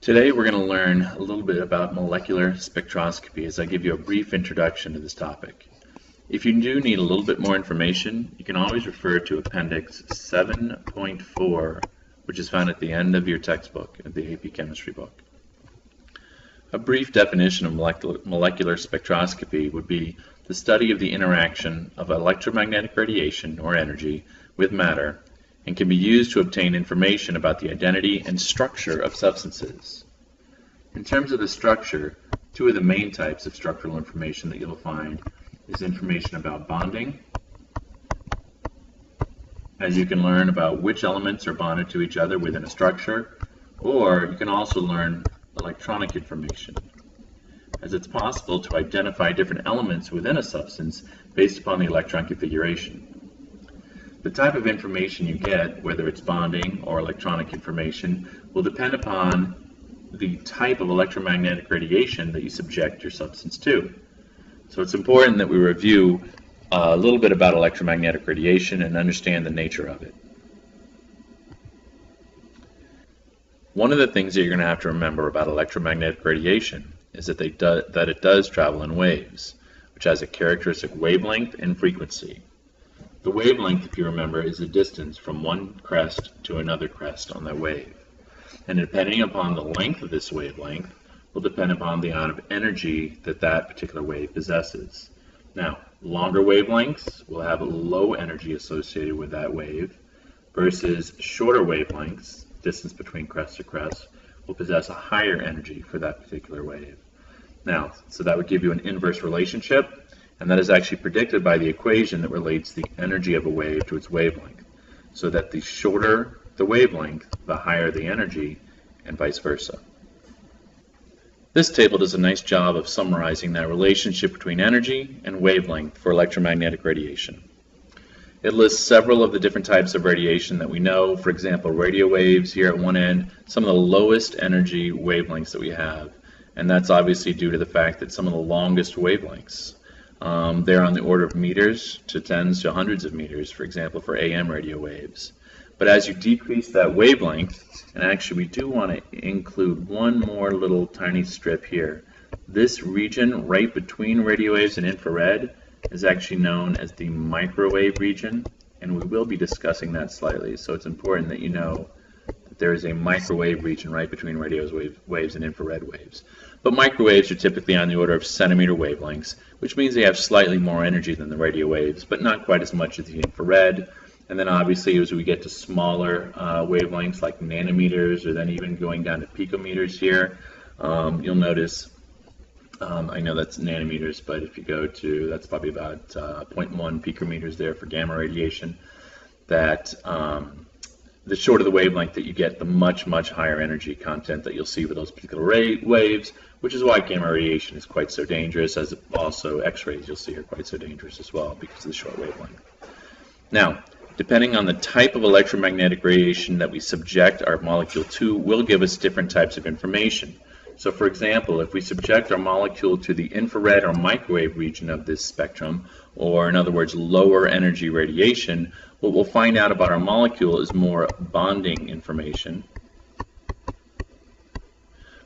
Today we're going to learn a little bit about molecular spectroscopy as I give you a brief introduction to this topic. If you do need a little bit more information, you can always refer to Appendix 7.4, which is found at the end of your textbook, of the AP Chemistry book. A brief definition of molecular spectroscopy would be the study of the interaction of electromagnetic radiation, or energy, with matter, and can be used to obtain information about the identity and structure of substances. In terms of the structure, two of the main types of structural information that you'll find is information about bonding, as you can learn about which elements are bonded to each other within a structure, or you can also learn electronic information, as it's possible to identify different elements within a substance based upon the electron configuration. The type of information you get, whether it's bonding or electronic information, will depend upon the type of electromagnetic radiation that you subject your substance to. So it's important that we review a little bit about electromagnetic radiation and understand the nature of it. One of the things that you're going to have to remember about electromagnetic radiation is that it does travel in waves, which has a characteristic wavelength and frequency. The wavelength, if you remember, is the distance from one crest to another crest on that wave. And depending upon the length of this wavelength will depend upon the amount of energy that that particular wave possesses. Now, longer wavelengths will have a low energy associated with that wave, versus shorter wavelengths, distance between crest to crest, will possess a higher energy for that particular wave. Now, so that would give you an inverse relationship, and that is actually predicted by the equation that relates the energy of a wave to its wavelength, so that the shorter the wavelength, the higher the energy, and vice versa. This table does a nice job of summarizing that relationship between energy and wavelength for electromagnetic radiation. It lists several of the different types of radiation that we know. For example, radio waves here at one end, some of the lowest energy wavelengths that we have, and that's obviously due to the fact that some of the longest wavelengths, they're on the order of meters to tens to hundreds of meters, for example, for AM radio waves. But as you decrease that wavelength, and actually we do want to include one more little tiny strip here, this region right between radio waves and infrared is actually known as the microwave region, and we will be discussing that slightly. So it's important that you know that there is a microwave region right between radio waves and infrared waves. But microwaves are typically on the order of centimeter wavelengths, which means they have slightly more energy than the radio waves, but not quite as much as the infrared. And then obviously as we get to smaller wavelengths like nanometers, or then even going down to picometers here, you'll notice, I know that's nanometers, but if you go to, that's probably about 0.1 picometers there for gamma radiation, that the shorter the wavelength that you get, the much higher energy content that you'll see with those particular waves, which is why gamma radiation is quite so dangerous, as also X-rays you'll see are quite so dangerous as well because of the short wavelength. Now, depending on the type of electromagnetic radiation that we subject our molecule to will give us different types of information. So for example, if we subject our molecule to the infrared or microwave region of this spectrum, or in other words, lower energy radiation, what we'll find out about our molecule is more bonding information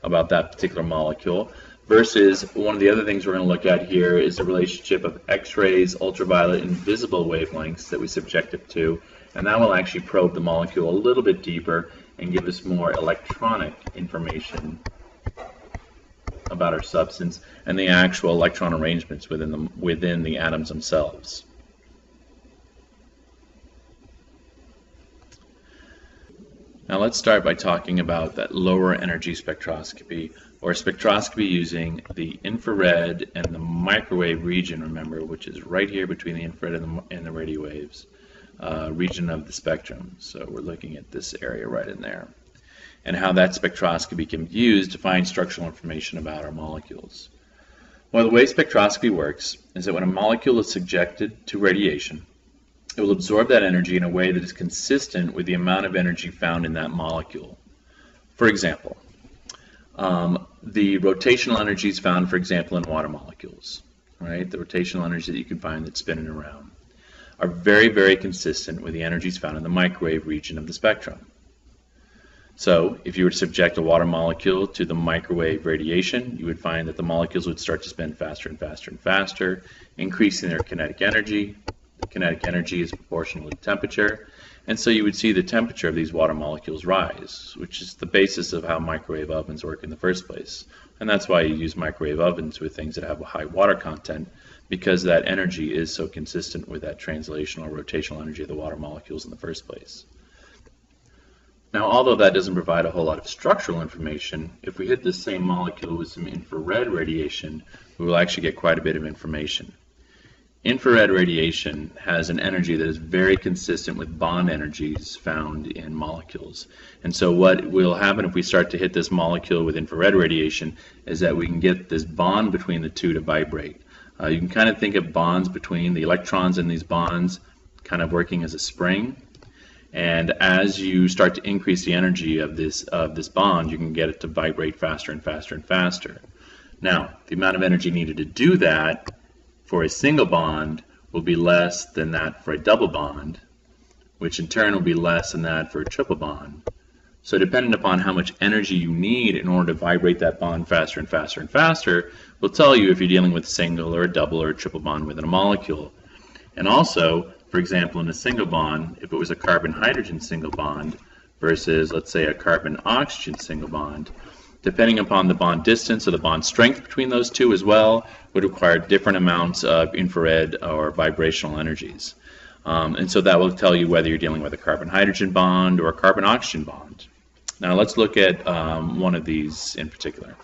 about that particular molecule, versus one of the other things we're going to look at here is the relationship of X-rays, ultraviolet, and visible wavelengths that we subject it to, and that will actually probe the molecule a little bit deeper and give us more electronic information about our substance and the actual electron arrangements within the atoms themselves. Now let's start by talking about that lower energy spectroscopy, or spectroscopy using the infrared and the microwave region, remember, which is right here between the infrared and the radio waves region of the spectrum. So we're looking at this area right in there, and how that spectroscopy can be used to find structural information about our molecules. Well, the way spectroscopy works is that when a molecule is subjected to radiation, it will absorb that energy in a way that is consistent with the amount of energy found in that molecule. For example, the rotational energies found, for example, in water molecules, right? The rotational energy that you can find that's spinning around are very consistent with the energies found in the microwave region of the spectrum. So if you were to subject a water molecule to the microwave radiation, you would find that the molecules would start to spin faster and faster and faster, increasing their kinetic energy. The kinetic energy is proportional to temperature, and so you would see the temperature of these water molecules rise, which is the basis of how microwave ovens work in the first place. And that's why you use microwave ovens with things that have a high water content, because that energy is so consistent with that translational or rotational energy of the water molecules in the first place. Now, although that doesn't provide a whole lot of structural information, if we hit this same molecule with some infrared radiation, we will actually get quite a bit of information. Infrared radiation has an energy that is very consistent with bond energies found in molecules. And so what will happen if we start to hit this molecule with infrared radiation is that we can get this bond between the two to vibrate. You can kind of think of bonds between the electrons in these bonds kind of working as a spring. And as you start to increase the energy of this bond, you can get it to vibrate faster and faster and faster. Now, the amount of energy needed to do that for a single bond will be less than that for a double bond, which in turn will be less than that for a triple bond. So depending upon how much energy you need in order to vibrate that bond faster and faster and faster, will tell you if you're dealing with a single or a double or a triple bond within a molecule. And also, for example, in a single bond, if it was a carbon-hydrogen single bond versus, let's say, a carbon-oxygen single bond, depending upon the bond distance or the bond strength between those two as well, would require different amounts of infrared or vibrational energies. And so that will tell you whether you're dealing with a carbon-hydrogen bond or a carbon-oxygen bond. Now let's look at one of these in particular.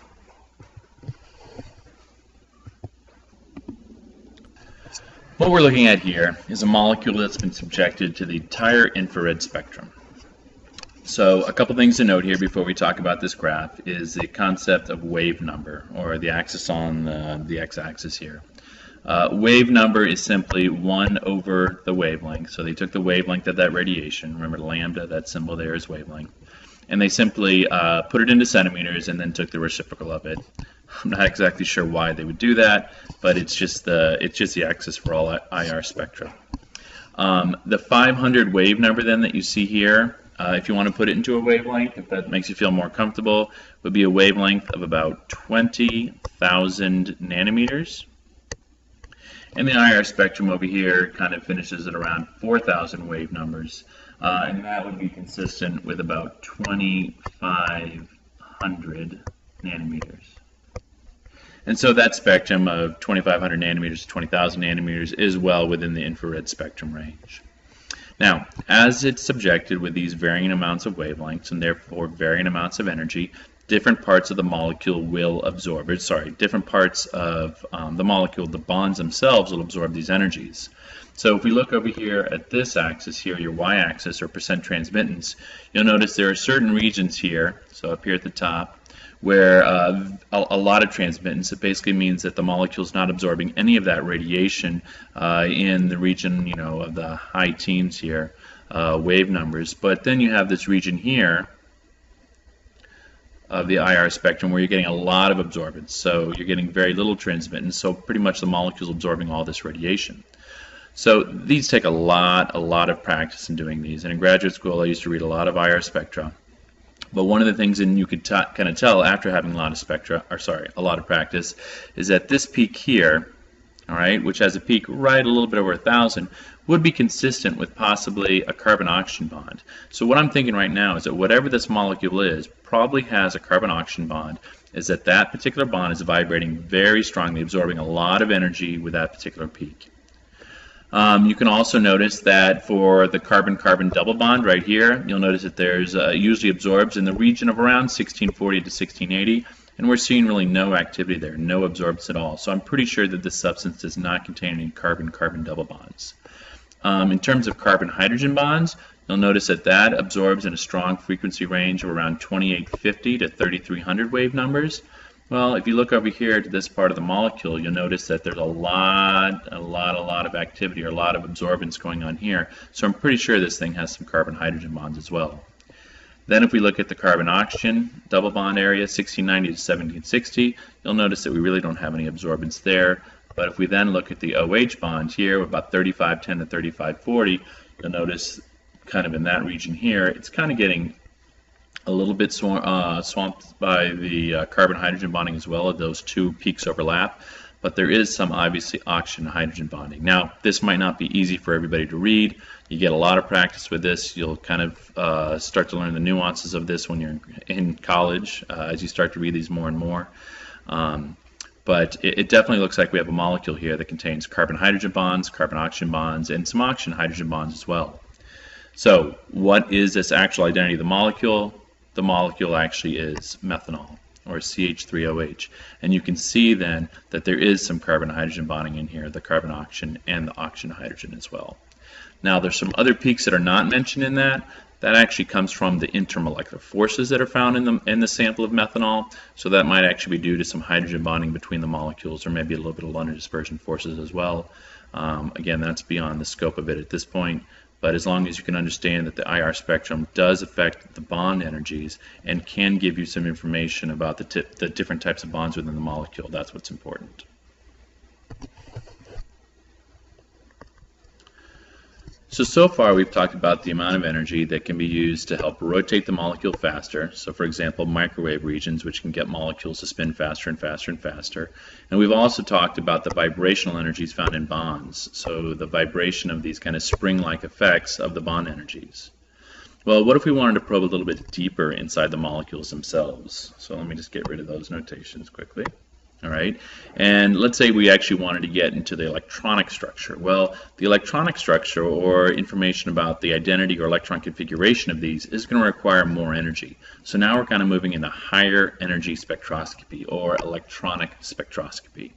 What we're looking at here is a molecule that's been subjected to the entire infrared spectrum. So a couple things to note here before we talk about this graph is the concept of wave number, or the axis on the x-axis here. Wave number is simply 1 over the wavelength. So they took the wavelength of that radiation. Remember lambda, that symbol there is wavelength. And they simply put it into centimeters and then took the reciprocal of it. I'm not exactly sure why they would do that, but it's just the axis for all IR spectra. The 500 wave number then that you see here, if you want to put it into a wavelength, if that makes you feel more comfortable, would be a wavelength of about 20,000 nanometers. And the IR spectrum over here kind of finishes at around 4,000 wave numbers. And that would be consistent with about 2,500 nanometers. And so that spectrum of 2,500 nanometers to 20,000 nanometers is well within the infrared spectrum range. Now, as it's subjected with these varying amounts of wavelengths and therefore varying amounts of energy, different parts of the molecule will absorb it. Different parts of the molecule, the bonds themselves, will absorb these energies. So if we look over here at this axis here, your y-axis or percent transmittance, you'll notice there are certain regions here, so up here at the top, where a lot of transmittance. It basically means that the molecule is not absorbing any of that radiation in the region, of the high teens here, wave numbers. But then you have this region here of the IR spectrum where you're getting a lot of absorbance. So you're getting very little transmittance. So pretty much the molecule is absorbing all this radiation. So these take a lot of practice in doing these. And in graduate school, I used to read a lot of IR spectra. But one of the things that you could kind of tell after having a lot of practice, is that this peak here, all right, which has a peak right a little bit over 1,000, would be consistent with possibly a carbon-oxygen bond. So what I'm thinking right now is that whatever this molecule is probably has a carbon-oxygen bond, is that that particular bond is vibrating very strongly, absorbing a lot of energy with that particular peak. You can also notice that for the carbon-carbon double bond right here, you'll notice that there's usually absorbs in the region of around 1640 to 1680, and we're seeing really no activity there, no absorbs at all. So I'm pretty sure that this substance does not contain any carbon-carbon double bonds. In terms of carbon-hydrogen bonds, you'll notice that that absorbs in a strong frequency range of around 2850 to 3300 wave numbers. Well, if you look over here to this part of the molecule, you'll notice that there's a lot of activity or a lot of absorbance going on here. So I'm pretty sure this thing has some carbon-hydrogen bonds as well. Then if we look at the carbon-oxygen double bond area, 1690 to 1760, you'll notice that we really don't have any absorbance there. But if we then look at the OH bond here, about 3510 to 3540, you'll notice kind of in that region here, it's kind of getting a little bit swamped by the carbon-hydrogen bonding as well. Those two peaks overlap, but there is some obviously oxygen-hydrogen bonding. Now, this might not be easy for everybody to read. You get a lot of practice with this. You'll kind of start to learn the nuances of this when you're in college as you start to read these more and more. But it definitely looks like we have a molecule here that contains carbon-hydrogen bonds, carbon-oxygen bonds, and some oxygen-hydrogen bonds as well. So what is this actual identity of the molecule? The molecule actually is methanol, or CH3OH. And you can see then that there is some carbon-hydrogen bonding in here, the carbon-oxygen and the oxygen-hydrogen as well. Now there's some other peaks that are not mentioned in that. That actually comes from the intermolecular forces that are found in the sample of methanol. So that might actually be due to some hydrogen bonding between the molecules, or maybe a little bit of London dispersion forces as well. Again, that's beyond the scope of it at this point. But as long as you can understand that the IR spectrum does affect the bond energies and can give you some information about the different types of bonds within the molecule, that's what's important. So far we've talked about the amount of energy that can be used to help rotate the molecule faster. So for example, microwave regions, which can get molecules to spin faster and faster and faster. And we've also talked about the vibrational energies found in bonds. So the vibration of these kind of spring-like effects of the bond energies. Well, what if we wanted to probe a little bit deeper inside the molecules themselves? So let me just get rid of those notations quickly. All right, and let's say we actually wanted to get into the electronic structure. Well, the electronic structure, or information about the identity or electron configuration of these, is going to require more energy. So now we're kind of moving into higher energy spectroscopy, or electronic spectroscopy.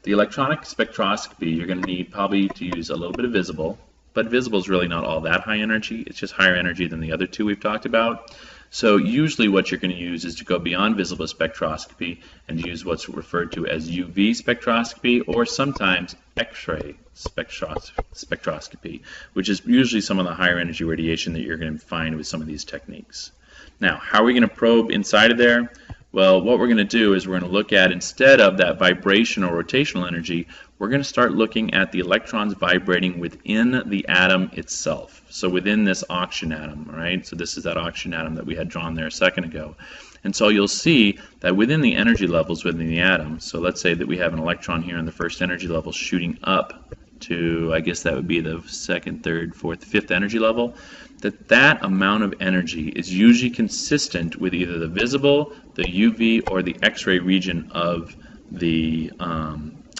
The electronic spectroscopy, you're going to need probably to use a little bit of visible, but visible is really not all that high energy. It's just higher energy than the other two we've talked about. So usually what you're going to use is to go beyond visible spectroscopy and use what's referred to as UV spectroscopy, or sometimes X-ray spectroscopy, which is usually some of the higher energy radiation that you're going to find with some of these techniques. Now, how are we going to probe inside of there? Well, what we're going to do is we're going to look at, instead of that vibration or rotational energy, we're going to start looking at the electrons vibrating within the atom itself. So within this oxygen atom, right? So this is that oxygen atom that we had drawn there a second ago. And so you'll see that within the energy levels within the atom, so let's say that we have an electron here in the first energy level shooting up to, I guess that would be the second, third, fourth, fifth energy level, that amount of energy is usually consistent with either the visible, the UV, or the X-ray region of the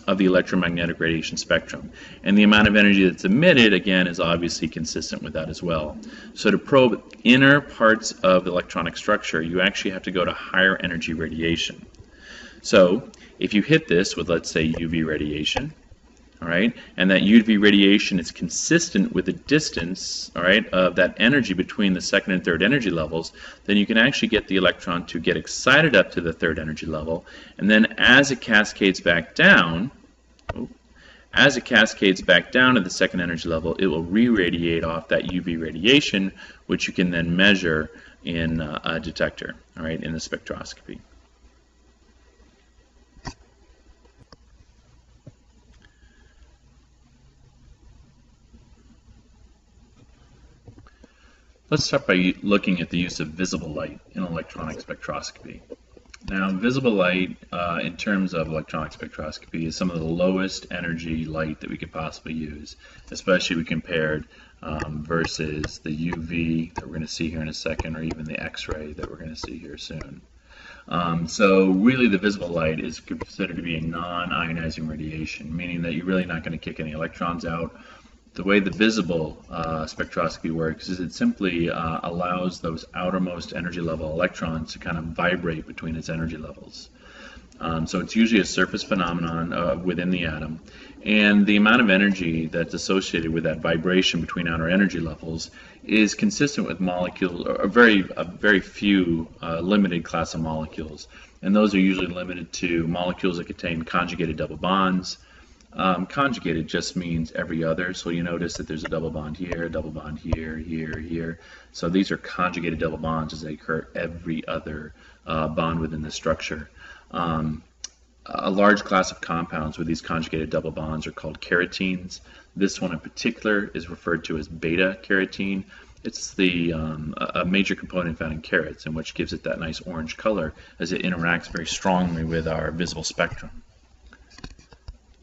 electromagnetic radiation spectrum. And the amount of energy that's emitted, again, is obviously consistent with that as well. So to probe inner parts of the electronic structure, you actually have to go to higher energy radiation. So if you hit this with, let's say, UV radiation, all right, and that UV radiation is consistent with the distance, all right, of that energy between the second and third energy levels, then you can actually get the electron to get excited up to the third energy level, and then as it cascades back down, to the second energy level, it will re-radiate off that UV radiation, which you can then measure in a detector, all right, in the spectroscopy. Let's start by looking at the use of visible light in electronic spectroscopy. Now, visible light, in terms of electronic spectroscopy, is some of the lowest energy light that we could possibly use, especially when compared versus the UV that we're going to see here in a second, or even the X-ray that we're going to see here soon. So really the visible light is considered to be a non-ionizing radiation, meaning that you're really not going to kick any electrons out. The way the visible spectroscopy works is it simply allows those outermost energy level electrons to kind of vibrate between its energy levels. So it's usually a surface phenomenon within the atom, and the amount of energy that's associated with that vibration between outer energy levels is consistent with molecules, or a very few limited class of molecules, and those are usually limited to molecules that contain conjugated double bonds. Conjugated just means every other, so you notice that there's a double bond here, here. So these are conjugated double bonds as they occur every other bond within the structure. A large class of compounds with these conjugated double bonds are called keratines. This one in particular is referred to as beta carotene, It's a major component found in carrots, and which gives it that nice orange color as it interacts very strongly with our visible spectrum.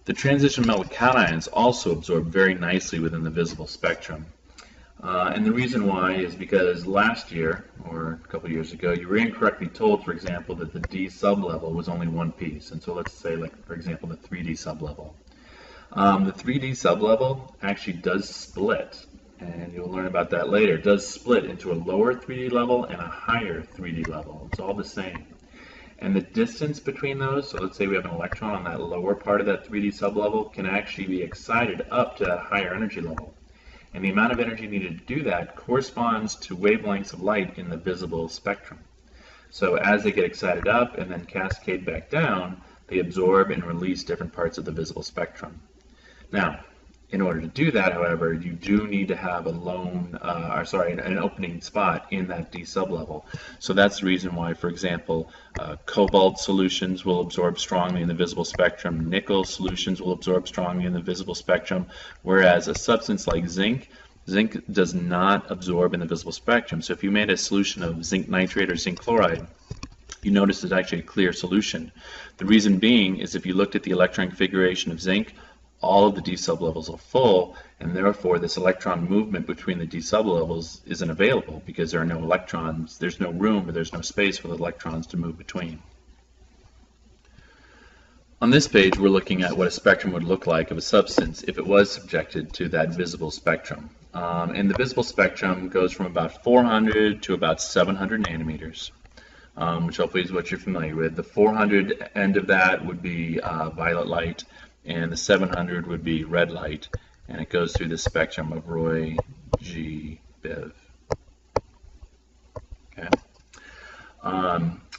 The transition metal cations also absorb very nicely within the visible spectrum. And the reason why is because last year, or a couple years ago, you were incorrectly told, for example, that the D sublevel was only one piece. And so let's say, like, for example, the 3D sublevel. The 3D sublevel actually does split, and you'll learn about that later. It does split into a lower 3D level and a higher 3D level. It's all the same. And the distance between those, so let's say we have an electron on that lower part of that 3D sublevel, can actually be excited up to that higher energy level. And the amount of energy needed to do that corresponds to wavelengths of light in the visible spectrum. So as they get excited up and then cascade back down, they absorb and release different parts of the visible spectrum. Now, in order to do that, however, you do need to have an opening spot in that D sublevel. So that's the reason why, for example, cobalt solutions will absorb strongly in the visible spectrum, nickel solutions will absorb strongly in the visible spectrum, whereas a substance like zinc does not absorb in the visible spectrum. So if you made a solution of zinc nitrate or zinc chloride, you notice it's actually a clear solution. The reason being is if you looked at the electron configuration of zinc, all of the D sublevels are full, and therefore this electron movement between the D sublevels isn't available because there are no electrons, there's no room or there's no space for the electrons to move between. On this page, we're looking at what a spectrum would look like of a substance if it was subjected to that visible spectrum. And the visible spectrum goes from about 400 to about 700 nanometers, which hopefully is what you're familiar with. The 400 end of that would be violet light, and the 700 would be red light, and it goes through the spectrum of Roy G. Biv. Okay.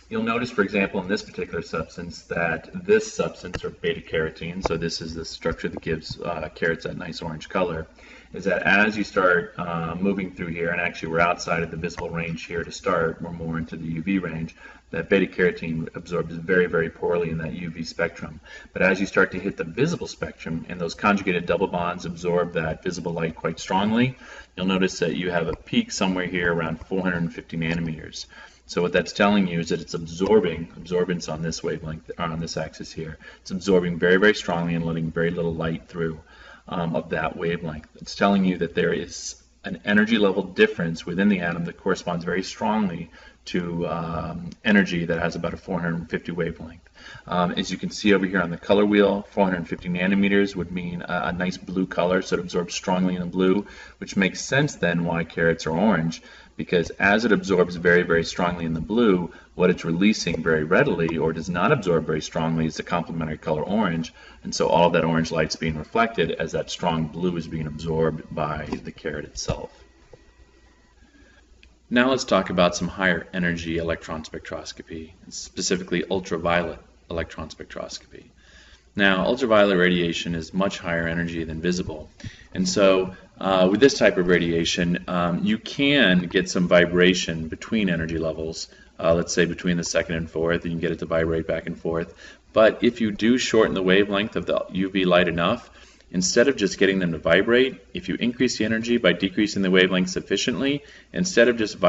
You'll notice, for example, in this particular substance that this substance, or beta-carotene, so this is the structure that gives carrots that nice orange color, is that as you start moving through here, and actually we're outside of the visible range here to start, we're more into the UV range, that beta-carotene absorbs very, very poorly in that UV spectrum. But as you start to hit the visible spectrum, and those conjugated double bonds absorb that visible light quite strongly, you'll notice that you have a peak somewhere here around 450 nanometers. So what that's telling you is that it's absorbance on this wavelength, on this axis here. It's absorbing very, very strongly and letting very little light through of that wavelength. It's telling you that there is an energy level difference within the atom that corresponds very strongly to energy that has about a 450 wavelength. As you can see over here on the color wheel, 450 nanometers would mean a nice blue color, so it absorbs strongly in the blue, which makes sense then why carrots are orange, because as it absorbs very, very strongly in the blue, what it's releasing very readily or does not absorb very strongly is the complementary color orange, and so all of that orange light's being reflected as that strong blue is being absorbed by the carrot itself. Now let's talk about some higher energy electron spectroscopy, specifically ultraviolet electron spectroscopy. Now, ultraviolet radiation is much higher energy than visible, and so with this type of radiation, you can get some vibration between energy levels. Let's say between the second and fourth, you can get it to vibrate back and forth. But if you do shorten the wavelength of the UV light enough, instead of just getting them to vibrate, if you increase the energy by decreasing the wavelength sufficiently, instead of just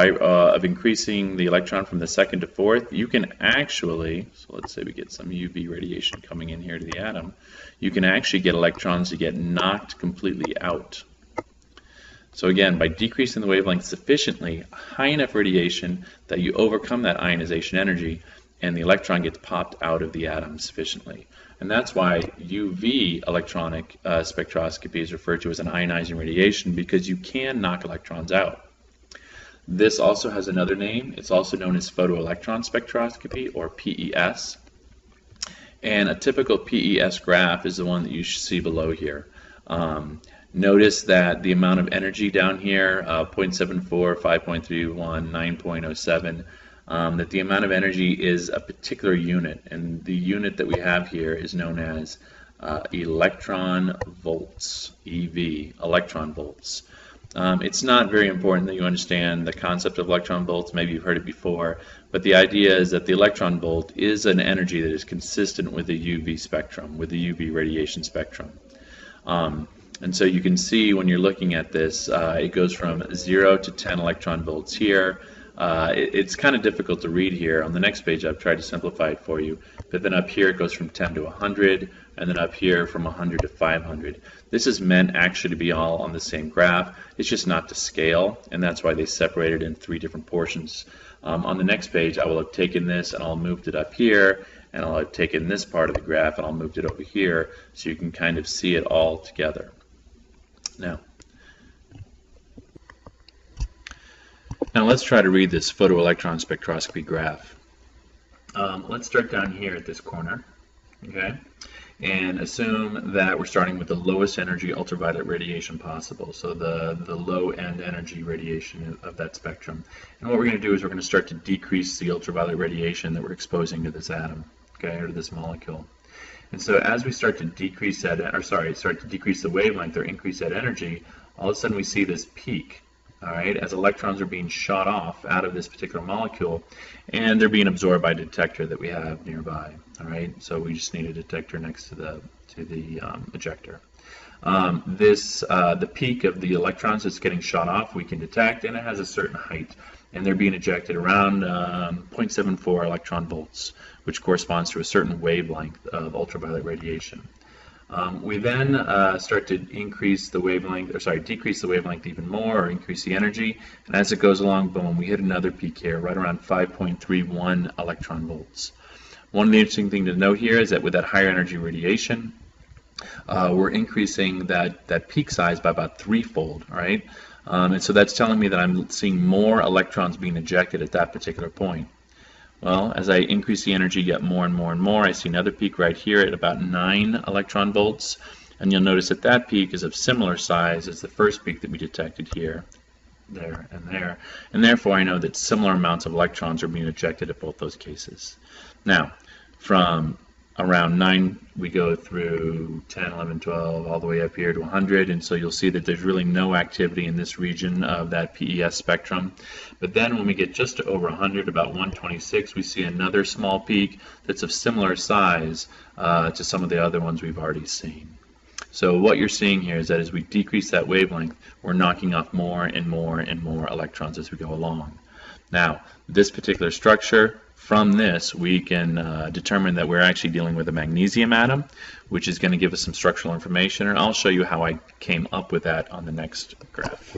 increasing the electron from the second to fourth, you can actually, so let's say we get some UV radiation coming in here to the atom, you can actually get electrons to get knocked completely out. So again, by decreasing the wavelength sufficiently, high enough radiation that you overcome that ionization energy, and the electron gets popped out of the atom sufficiently. And that's why UV electronic spectroscopy is referred to as an ionizing radiation, because you can knock electrons out. This also has another name. It's also known as photoelectron spectroscopy, or PES. And a typical PES graph is the one that you should see below here. Notice that the amount of energy down here, 0.74, 5.31, 9.07, that the amount of energy is a particular unit, and the unit that we have here is known as electron volts, EV, electron volts. It's not very important that you understand the concept of electron volts. Maybe you've heard it before, but the idea is that the electron volt is an energy that is consistent with the UV spectrum, with the UV radiation spectrum. And so you can see when you're looking at this, it goes from 0 to 10 electron volts here. It's kind of difficult to read here. On the next page, I've tried to simplify it for you. But then up here, it goes from 10 to 100, and then up here from 100 to 500. This is meant actually to be all on the same graph. It's just not to scale, and that's why they separated in 3 different portions. On the next page, I will have taken this and I'll moved it up here, and I'll have taken this part of the graph and I'll moved it over here, so you can kind of see it all together. Now let's try to read this photoelectron spectroscopy graph. Let's start down here at this corner, okay, and assume that we're starting with the lowest energy ultraviolet radiation possible, so the low end energy radiation of that spectrum. And what we're going to do is we're going to start to decrease the ultraviolet radiation that we're exposing to this atom, okay, or to this molecule. And so as we start to decrease that, start to decrease the wavelength or increase that energy, all of a sudden we see this peak, all right, as electrons are being shot off out of this particular molecule, and they're being absorbed by a detector that we have nearby, all right. So we just need a detector next to the ejector. The peak of the electrons that's getting shot off we can detect, and it has a certain height, and they're being ejected around 0.74 electron volts, which corresponds to a certain wavelength of ultraviolet radiation. We then start to increase the wavelength, decrease the wavelength even more, or increase the energy, and as it goes along, boom, we hit another peak here, right around 5.31 electron volts. One of the interesting things to note here is that with that higher energy radiation, we're increasing that peak size by about 3-fold, all right? And so that's telling me that I'm seeing more electrons being ejected at that particular point. Well, as I increase the energy yet more and more and more, I see another peak right here at about 9 electron volts, and you'll notice that that peak is of similar size as the first peak that we detected here, there, and therefore I know that similar amounts of electrons are being ejected at both those cases. Now, from around 9 we go through 10, 11, 12, all the way up here to 100, and so you'll see that there's really no activity in this region of that PES spectrum. But then when we get just to over 100, about 126, we see another small peak that's of similar size to some of the other ones we've already seen. So what you're seeing here is that as we decrease that wavelength, we're knocking off more and more and more electrons as we go along. Now, this particular structure, from this, we can determine that we're actually dealing with a magnesium atom, which is going to give us some structural information, and I'll show you how I came up with that on the next graph.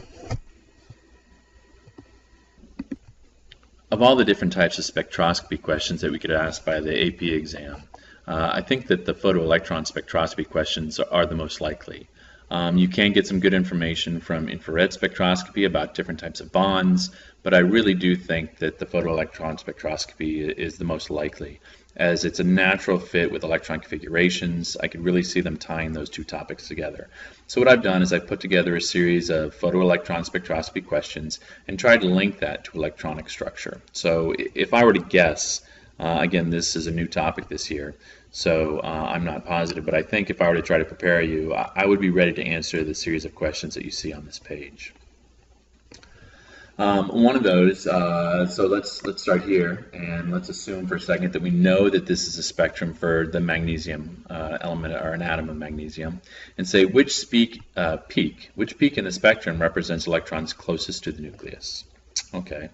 Of all the different types of spectroscopy questions that we could ask by the AP exam, I think that the photoelectron spectroscopy questions are the most likely. You can get some good information from infrared spectroscopy about different types of bonds, but I really do think that the photoelectron spectroscopy is the most likely, as it's a natural fit with electron configurations. I could really see them tying those two topics together. So what I've done is I've put together a series of photoelectron spectroscopy questions and tried to link that to electronic structure. So if I were to guess, again, this is a new topic this year, so I'm not positive, but I think if I were to try to prepare you, I would be ready to answer the series of questions that you see on this page. One of those, so let's start here, and let's assume for a second that we know that this is a spectrum for the magnesium element, or an atom of magnesium, and say which peak in the spectrum represents electrons closest to the nucleus. Okay.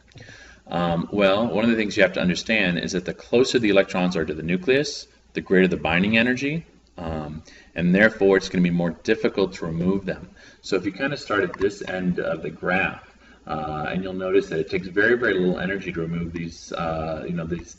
Well, one of the things you have to understand is that the closer the electrons are to the nucleus, the greater the binding energy, and therefore it's going to be more difficult to remove them. So if you kind of start at this end of the graph, and you'll notice that it takes very, very little energy to remove these,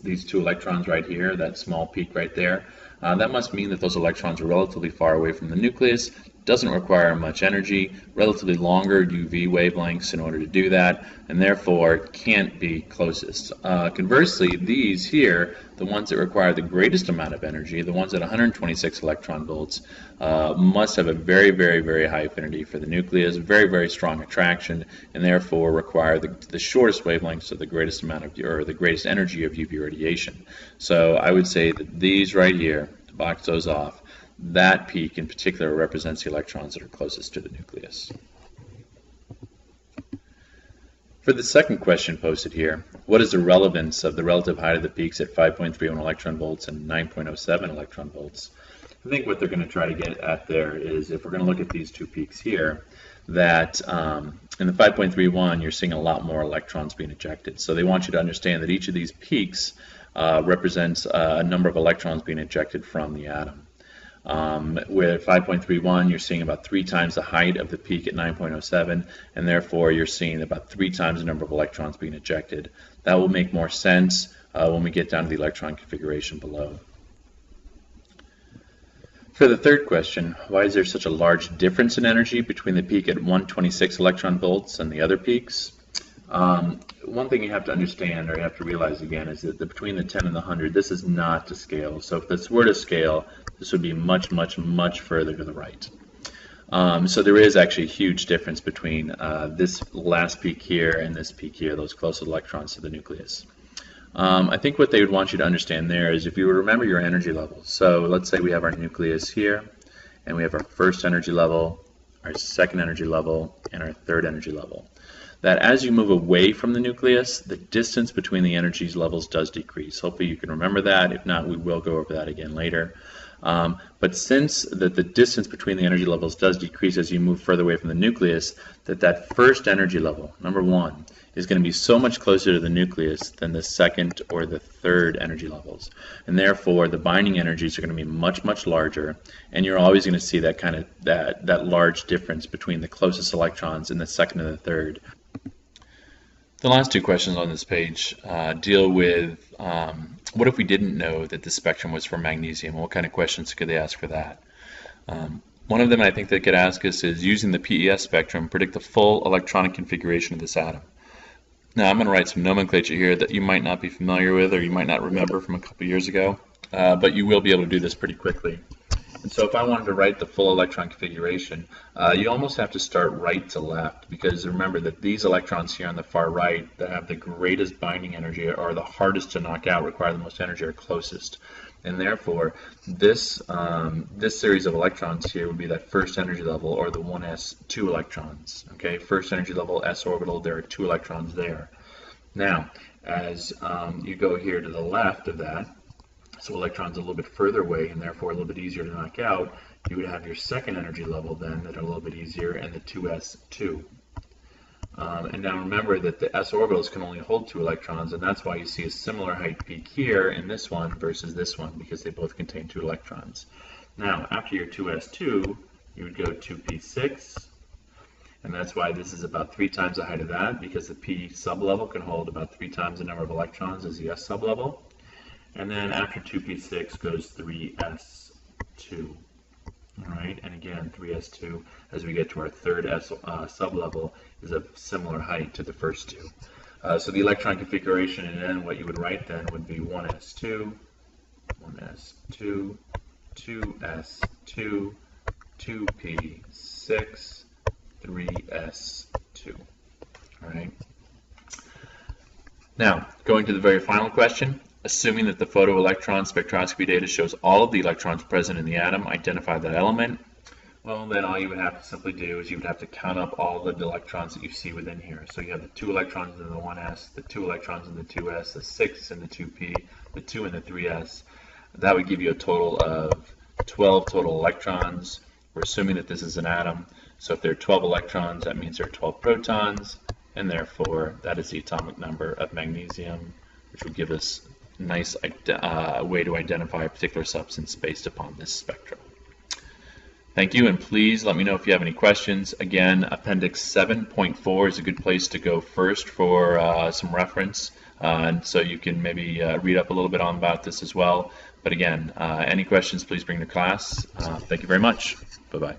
these two electrons right here, that small peak right there. That must mean that those electrons are relatively far away from the nucleus. Doesn't require much energy, relatively longer UV wavelengths in order to do that, and therefore can't be closest. Conversely, these here, the ones that require the greatest amount of energy, the ones at 126 electron volts, must have a very, very, very high affinity for the nucleus, very, very strong attraction, and therefore require the shortest wavelengths of the greatest amount of, or the greatest energy of UV radiation. So I would say that these right here, to box those off, that peak in particular represents the electrons that are closest to the nucleus. For the second question posted here, what is the relevance of the relative height of the peaks at 5.31 electron volts and 9.07 electron volts? I think what they're going to try to get at there is, if we're going to look at these two peaks here, that in the 5.31 you're seeing a lot more electrons being ejected. So they want you to understand that each of these peaks represents a number of electrons being ejected from the atom. With 5.31 you're seeing about 3 times the height of the peak at 9.07, and therefore you're seeing about 3 times the number of electrons being ejected. That will make more sense when we get down to the electron configuration below. For the third question, why is there such a large difference in energy between the peak at 126 electron volts and the other peaks? One thing you have to understand, or you have to realize again, is that between the 10 and the 100, this is not to scale. So if this were to scale, this would be much, much, much further to the right. So there is actually a huge difference between this last peak here and this peak here, those closest electrons to the nucleus. I think what they would want you to understand there is, if you remember your energy levels. So let's say we have our nucleus here, and we have our first energy level, our second energy level, and our third energy level. That as you move away from the nucleus, the distance between the energy levels does decrease. Hopefully you can remember that. If not, we will go over that again later. But since the distance between the energy levels does decrease as you move further away from the nucleus, that first energy level, number 1, is going to be so much closer to the nucleus than the second or the third energy levels. And therefore, the binding energies are going to be much, much larger, and you're always going to see that kind of that large difference between the closest electrons in the second and the third. The last 2 questions on this page deal with what if we didn't know that the spectrum was for magnesium? What kind of questions could they ask for that? One of them I think they could ask us is, using the PES spectrum, predict the full electronic configuration of this atom. Now I'm going to write some nomenclature here that you might not be familiar with, or you might not remember from a couple years ago, but you will be able to do this pretty quickly. And so if I wanted to write the full electron configuration, you almost have to start right to left, because remember that these electrons here on the far right that have the greatest binding energy, or the hardest to knock out, require the most energy, are closest. And therefore, this series of electrons here would be that first energy level, or the 1s 2 electrons. Okay, first energy level, s orbital, there are 2 electrons there. Now, as you go here to the left of that, so electrons a little bit further away and therefore a little bit easier to knock out, you would have your second energy level then that are a little bit easier, and the 2s2. And now remember that the s orbitals can only hold 2 electrons, and that's why you see a similar height peak here in this one versus this one, because they both contain 2 electrons. Now, after your 2s2, you would go 2p6, and that's why this is about 3 times the height of that, because the p sublevel can hold about 3 times the number of electrons as the s sublevel. And then after 2p6 goes 3s2. Alright, and again 3s2 as we get to our third sublevel is of similar height to the first 2. So the electron configuration, and then what you would write then would be 1s2, 1s2, 2s2, 2p6, 3s2. Alright. Now, going to the very final question. Assuming that the photoelectron spectroscopy data shows all of the electrons present in the atom, identify that element. Well, then all you would have to simply do is you would have to count up all of the electrons that you see within here. So you have the 2 electrons in the 1s, the 2 electrons in the 2s, the 6 in the 2p, the 2 in the 3s. That would give you a total of 12 total electrons. We're assuming that this is an atom. So if there are 12 electrons, that means there are 12 protons, and therefore that is the atomic number of magnesium, which would give us nice way to identify a particular substance based upon this spectrum. Thank you, and please let me know if you have any questions. Again, Appendix 7.4 is a good place to go first for some reference, and so you can maybe read up a little bit on about this as well. But again, any questions, please bring to class. Thank you very much. Bye-bye.